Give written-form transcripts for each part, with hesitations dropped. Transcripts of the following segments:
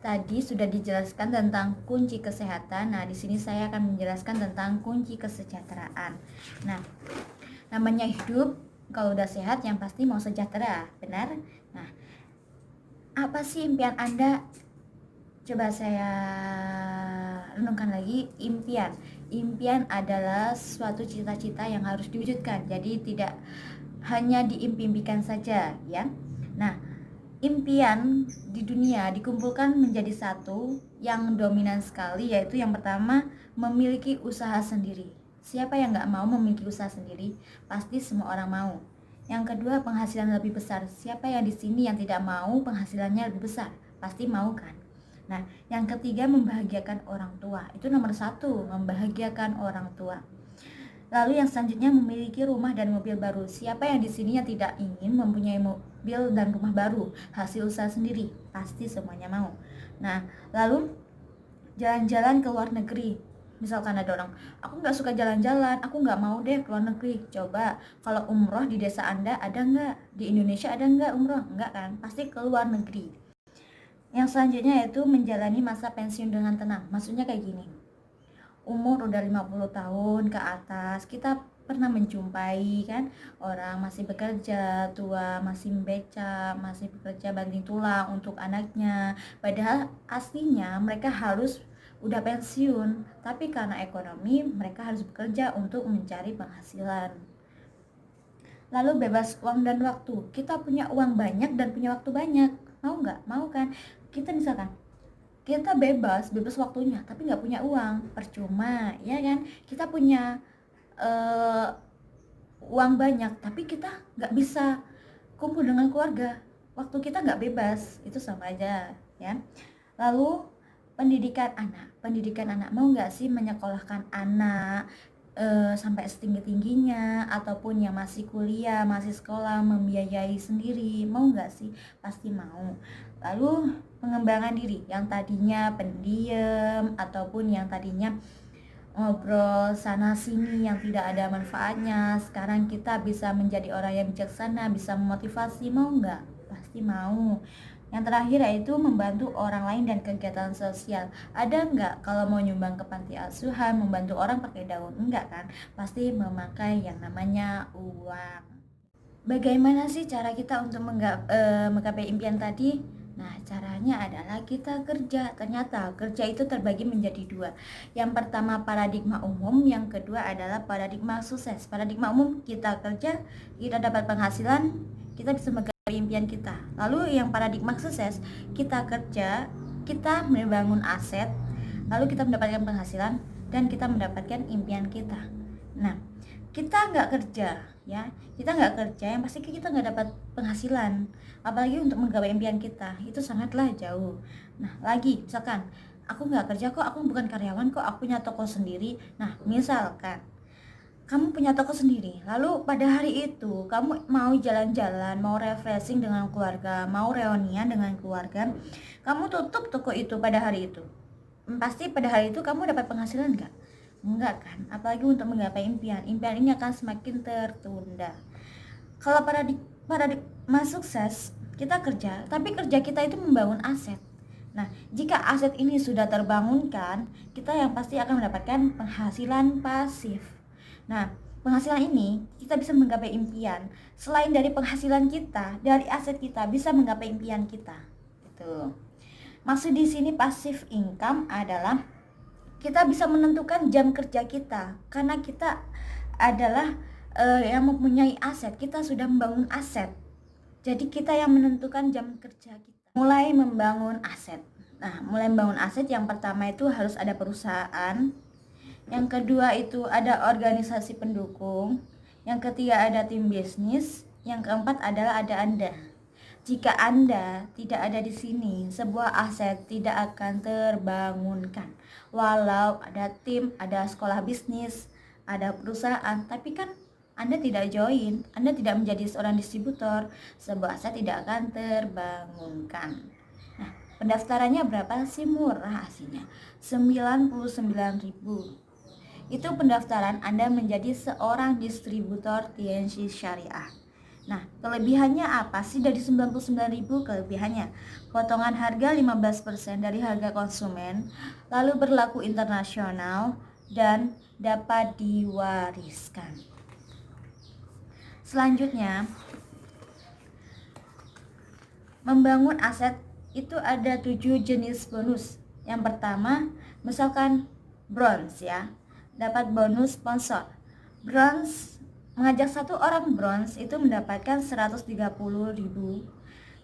Tadi sudah dijelaskan tentang kunci kesehatan. Nah, di sini saya akan menjelaskan tentang kunci kesejahteraan. Nah, namanya hidup, kalau udah sehat yang pasti mau sejahtera, benar? Nah, apa sih impian Anda? Coba saya renungkan lagi. Impian adalah suatu cita-cita yang harus diwujudkan. Jadi tidak hanya diimpikan saja, ya. Nah, impian di dunia dikumpulkan menjadi satu yang dominan sekali, yaitu yang pertama, memiliki usaha sendiri. Siapa yang nggak mau memiliki usaha sendiri? Pasti semua orang mau. Yang kedua, penghasilan lebih besar. Siapa yang di sini yang tidak mau penghasilannya lebih besar? Pasti mau kan? Nah, yang ketiga, membahagiakan orang tua. Itu nomor satu, membahagiakan orang tua. Lalu yang selanjutnya, memiliki rumah dan mobil baru. Siapa yang di sini yang tidak ingin mempunyai mobil dan rumah baru hasil usaha sendiri? Pasti semuanya mau. Nah, lalu jalan-jalan ke luar negeri. Misalkan ada orang, aku nggak suka jalan-jalan, aku nggak mau deh ke luar negeri. Coba, kalau umroh di desa Anda ada nggak? Di Indonesia ada nggak umroh? Nggak kan? Pasti ke luar negeri. Yang selanjutnya yaitu menjalani masa pensiun dengan tenang. Maksudnya kayak gini, umur udah 50 tahun ke atas, kita pernah menjumpai kan orang masih bekerja tua, masih beca, masih bekerja banting tulang untuk anaknya, padahal aslinya mereka harus udah pensiun, tapi karena ekonomi mereka harus bekerja untuk mencari penghasilan. Lalu bebas uang dan waktu, kita punya uang banyak dan punya waktu banyak, mau nggak? Mau kan? Kita misalkan kita bebas waktunya tapi nggak punya uang, percuma ya kan. Kita punya uh, uang banyak tapi kita nggak bisa kumpul dengan keluarga, waktu kita nggak bebas, itu sama aja ya. Lalu pendidikan anak, mau nggak sih menyekolahkan anak sampai setinggi-tingginya, ataupun yang masih kuliah, masih sekolah, membiayai sendiri, mau nggak sih? Pasti mau. Lalu pengembangan diri, yang tadinya pendiam ataupun yang tadinya ngobrol sana sini yang tidak ada manfaatnya, sekarang kita bisa menjadi orang yang bijaksana, bisa memotivasi, mau nggak? Pasti mau. Yang terakhir yaitu membantu orang lain dan kegiatan sosial. Ada nggak kalau mau nyumbang ke panti asuhan, membantu orang pakai daun? Enggak kan? Pasti memakai yang namanya uang. Bagaimana sih cara kita untuk menggapai impian tadi? Nah, caranya adalah kita kerja. Ternyata kerja itu terbagi menjadi dua. Yang pertama paradigma umum, yang kedua adalah paradigma sukses. Paradigma umum, kita kerja, kita dapat penghasilan, kita bisa menggapai impian kita. Lalu yang paradigma sukses, kita kerja, kita membangun aset, lalu kita mendapatkan penghasilan, dan kita mendapatkan impian kita. Nah, kita nggak kerja ya, kita nggak kerja yang pasti kita nggak dapat penghasilan, apalagi untuk menggapai impian kita, itu sangatlah jauh. Nah, lagi misalkan aku nggak kerja kok, aku bukan karyawan kok, aku punya toko sendiri. Nah, misalkan kamu punya toko sendiri, lalu pada hari itu kamu mau jalan-jalan, mau refreshing dengan keluarga, mau reunian dengan keluarga, kamu tutup toko itu pada hari itu, pasti pada hari itu kamu dapat penghasilan nggak? Enggak kan? Apalagi untuk menggapai impian ini akan semakin tertunda. Kalau paradigma sukses, kita kerja, tapi kerja kita itu membangun aset. Nah, jika aset ini sudah terbangunkan, kita yang pasti akan mendapatkan penghasilan pasif. Nah, penghasilan ini kita bisa menggapai impian. Selain dari penghasilan kita, dari aset kita bisa menggapai impian kita. Itu. Maksud di sini passive income adalah kita bisa menentukan jam kerja kita, karena kita adalah yang mempunyai aset, kita sudah membangun aset. Jadi kita yang menentukan jam kerja kita. Mulai membangun aset. Nah, mulai membangun aset, yang pertama itu harus ada perusahaan. Yang kedua itu ada organisasi pendukung. Yang ketiga ada tim bisnis. Yang keempat adalah ada Anda. Jika Anda tidak ada di sini, sebuah aset tidak akan terbangunkan. Walau ada tim, ada sekolah bisnis, ada perusahaan, tapi kan Anda tidak join, Anda tidak menjadi seorang distributor, sebuah aset tidak akan terbangunkan. Nah, pendaftarannya berapa sih? Murah aslinya, 99.000. Itu pendaftaran Anda menjadi seorang distributor TNC Syariah. Nah, kelebihannya apa sih dari 99.000? Kelebihannya potongan harga 15% dari harga konsumen, lalu berlaku internasional dan dapat diwariskan. Selanjutnya, membangun aset itu ada 7 jenis bonus. Yang pertama, misalkan bronze ya, dapat bonus sponsor. Bronze, mengajak satu orang bronze itu mendapatkan 130.000,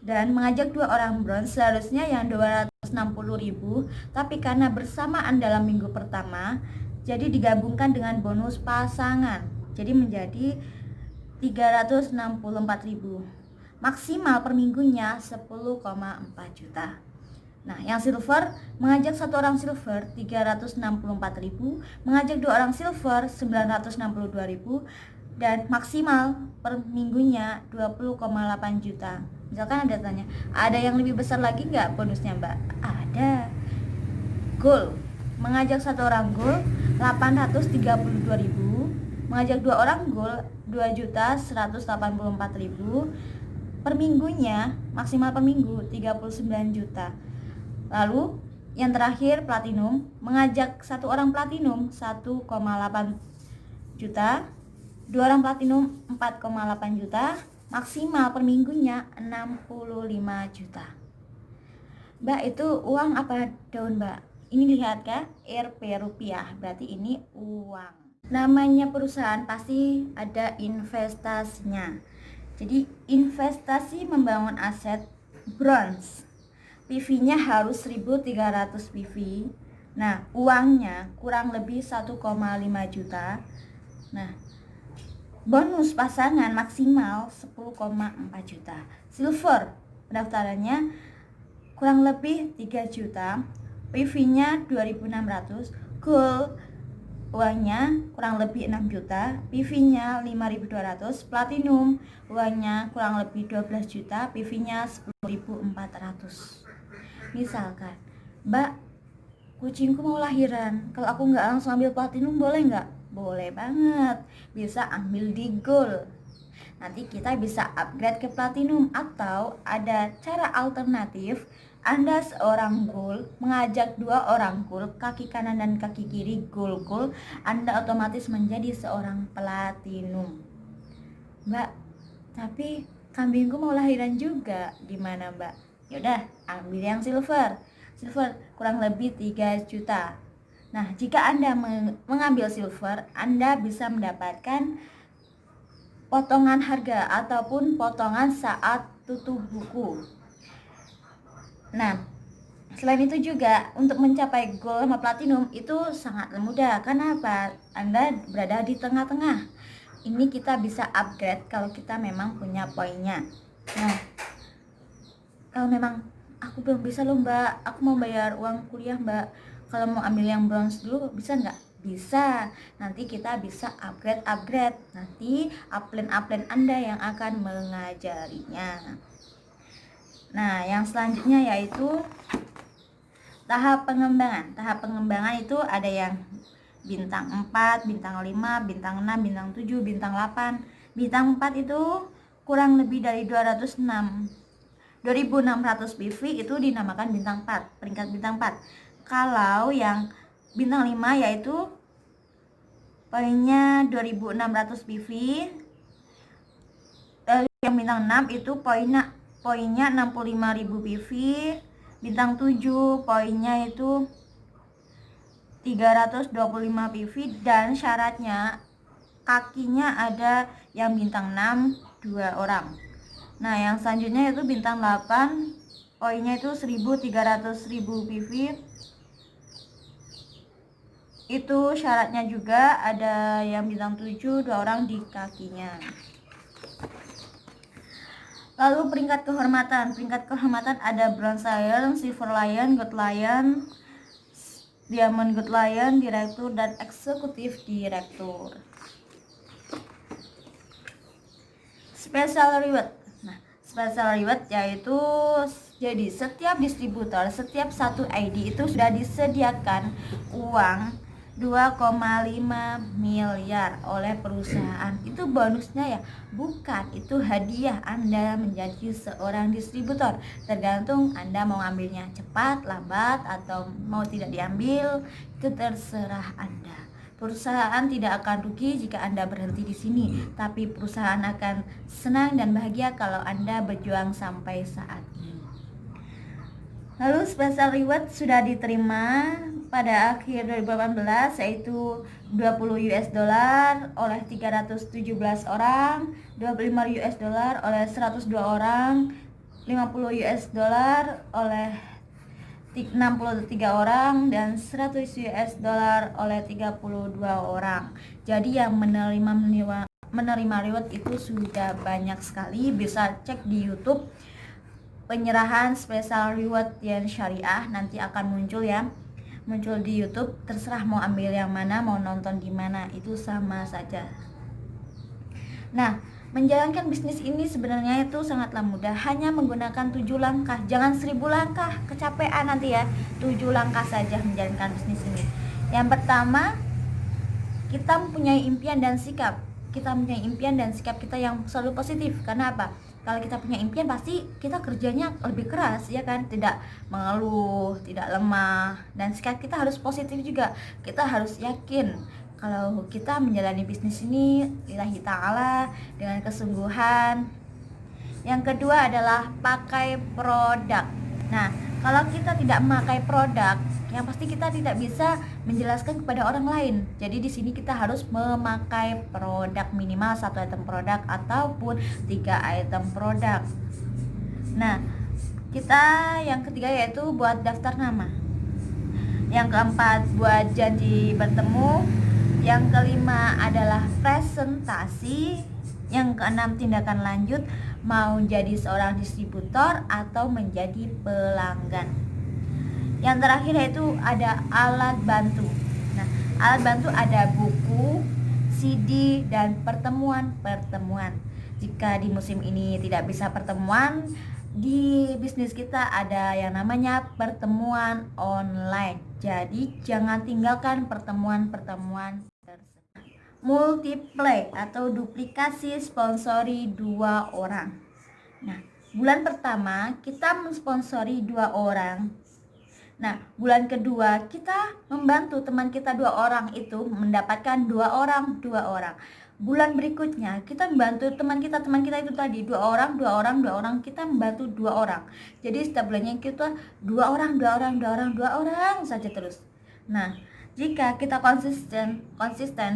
dan mengajak 2 orang bronze seharusnya yang 260.000, tapi karena bersamaan dalam minggu pertama, jadi digabungkan dengan bonus pasangan, jadi menjadi 364.000. Maksimal per minggunya 10,4 juta. Nah, yang silver, mengajak satu orang silver 364.000, mengajak 2 orang silver 962.000, dan maksimal per minggunya 20,8 juta. Misalkan ada tanya, ada yang lebih besar lagi nggak bonusnya Mbak? Ada. Gold, mengajak satu orang gold 832.000, mengajak 2 orang gold 2.184.000, per minggunya maksimal per minggu 39 juta. Lalu yang terakhir platinum, mengajak satu orang platinum 1,8 juta, 2 orang platinum 4,8 juta, maksimal per minggunya 65 juta. Mbak, itu uang apa daun Mbak? Ini lihat kan, Rp rupiah, berarti ini uang. Namanya perusahaan pasti ada investasinya. Jadi investasi membangun aset bronze, PV-nya harus 1.300 PV. Nah, uangnya kurang lebih 1,5 juta. Nah, bonus pasangan maksimal 10,4 juta. Silver, pendaftarannya kurang lebih 3 juta, PV-nya 2.600. Gold, uangnya kurang lebih 6 juta, PV-nya 5.200. Platinum, uangnya kurang lebih 12 juta, PV-nya 10.400. Misalkan, Mbak, kucingku mau lahiran, kalau aku nggak langsung ambil platinum boleh nggak? Boleh banget, bisa ambil di gold. Nanti kita bisa upgrade ke platinum, atau ada cara alternatif, Anda seorang gold mengajak 2 orang gold, kaki kanan dan kaki kiri gold, Anda otomatis menjadi seorang platinum. Mbak, tapi kambingku mau lahiran juga, gimana Mbak? Yaudah, ambil yang silver kurang lebih 3 juta. Nah, jika Anda mengambil silver, Anda bisa mendapatkan potongan harga ataupun potongan saat tutup buku. Nah, selain itu juga untuk mencapai gold sama platinum itu sangat mudah. Karena apa? Anda berada di tengah-tengah. Ini kita bisa upgrade kalau kita memang punya poinnya. Nah, kalau memang aku belum bisa loh Mbak, aku mau bayar uang kuliah Mbak, kalau mau ambil yang bronze dulu bisa nggak? Bisa. Nanti kita bisa upgrade. Nanti upline Anda yang akan mengajarinya. Nah, yang selanjutnya yaitu tahap pengembangan. Tahap pengembangan itu ada yang bintang 4, bintang 5, bintang 6, bintang 7, bintang 8. Bintang 4 itu kurang lebih dari 2.600 PV, itu dinamakan bintang 4, peringkat bintang 4. Kalau yang bintang 5 yaitu poinnya 2.600 PV. Lalu yang bintang 6 itu poinnya 65.000 PV. Bintang 7 poinnya itu 325 PV, dan syaratnya kakinya ada yang bintang 6 2 orang. Nah, yang selanjutnya itu bintang 8, poinnya itu 1.300.000 PV. Itu syaratnya juga ada yang bintang 7 2 orang di kakinya. Lalu peringkat kehormatan. Peringkat kehormatan ada Bronze Lion, Silver Lion, Gold Lion, Diamond Gold Lion, Direktur, dan Eksekutif Direktur. Special Reward. Nah, Special Reward yaitu jadi setiap distributor, setiap satu ID itu sudah disediakan uang 2,5 miliar oleh perusahaan. Itu bonusnya ya? Bukan, itu hadiah Anda menjadi seorang distributor. Tergantung Anda mau ambilnya cepat, lambat, atau mau tidak diambil, itu terserah Anda. Perusahaan tidak akan rugi jika Anda berhenti di sini, tapi perusahaan akan senang dan bahagia kalau Anda berjuang sampai saat ini. Lalu special reward sudah diterima pada akhir 2018, yaitu 20 US dollar oleh 317 orang, 25 US dollar oleh 102 orang, 50 US dollar oleh 63 orang, dan 100 US dollar oleh 32 orang. Jadi yang menerima reward itu sudah banyak sekali. Bisa cek di YouTube penyerahan special reward Yen Syariah, nanti akan muncul ya, muncul di YouTube. Terserah mau ambil yang mana, mau nonton di mana, itu sama saja. Nah, menjalankan bisnis ini sebenarnya itu sangatlah mudah, hanya menggunakan 7 langkah. Jangan 1000 langkah, kecapean nanti ya. 7 langkah saja menjalankan bisnis ini. Yang pertama, kita mempunyai impian dan sikap. Kita mempunyai impian dan sikap kita yang selalu positif. Karena apa? Kalau kita punya impian, pasti kita kerjanya lebih keras, ya kan? Tidak mengeluh, tidak lemah. Dan sikap kita harus positif juga. Kita harus yakin kalau kita menjalani bisnis ini lillahi ta'ala dengan kesungguhan. Yang kedua adalah pakai produk. Nah, kalau kita tidak memakai produk, yang pasti kita tidak bisa menjelaskan kepada orang lain. Jadi di sini kita harus memakai produk, minimal 1 item produk ataupun 3 item produk. Nah, kita yang ketiga yaitu buat daftar nama. Yang keempat buat janji bertemu. Yang kelima adalah presentasi. Yang keenam tindakan lanjut, mau jadi seorang distributor atau menjadi pelanggan. Yang terakhir yaitu ada alat bantu. Nah, alat bantu ada buku, CD, dan pertemuan-pertemuan. Jika di musim ini tidak bisa pertemuan, di bisnis kita ada yang namanya pertemuan online. Jadi jangan tinggalkan pertemuan-pertemuan tersebut. Multiply atau duplikasi sponsori 2 orang. Nah, bulan pertama kita mensponsori 2 orang. Nah, bulan kedua kita membantu teman kita 2 orang itu mendapatkan 2 orang. Bulan berikutnya kita membantu teman kita itu tadi 2 orang, kita membantu 2 orang. Jadi setiap bulannya kita 2 orang saja terus. Nah, jika kita konsisten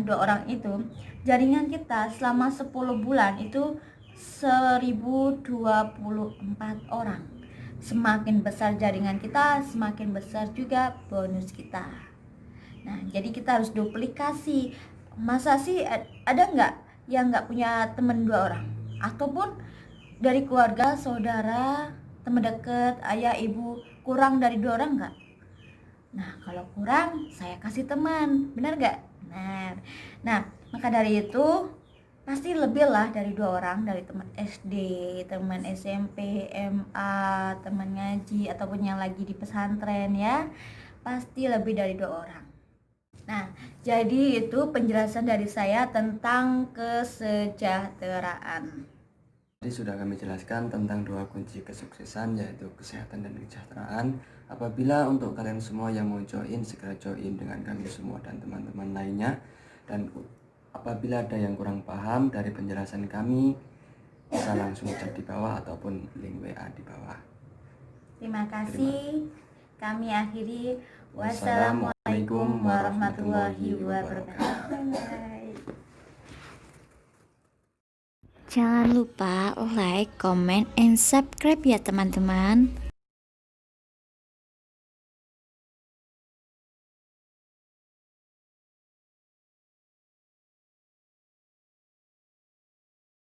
2 orang itu, jaringan kita selama 10 bulan itu 1024 orang. Semakin besar jaringan kita, semakin besar juga bonus kita. Nah, jadi kita harus duplikasi. Masa sih ada nggak yang nggak punya teman 2 orang? Ataupun dari keluarga, saudara, teman dekat, ayah, ibu, kurang dari 2 orang nggak? Nah, kalau kurang, saya kasih teman. Benar nggak? Benar. Nah, maka dari itu pasti lebih lah dari 2 orang, dari teman SD, teman SMP, MA, teman ngaji, ataupun yang lagi di pesantren ya, pasti lebih dari 2 orang. Nah, jadi itu penjelasan dari saya tentang kesejahteraan. Tadi sudah kami jelaskan tentang 2 kunci kesuksesan, yaitu kesehatan dan kesejahteraan. Apabila untuk kalian semua yang mau join, segera join dengan kami semua dan teman-teman lainnya. Dan apabila ada yang kurang paham dari penjelasan kami, bisa langsung chat di bawah ataupun link WA di bawah. Terima kasih. Kami akhiri. Wassalamualaikum warahmatullahi wabarakatuh. Jangan lupa like, comment, and subscribe ya teman-teman.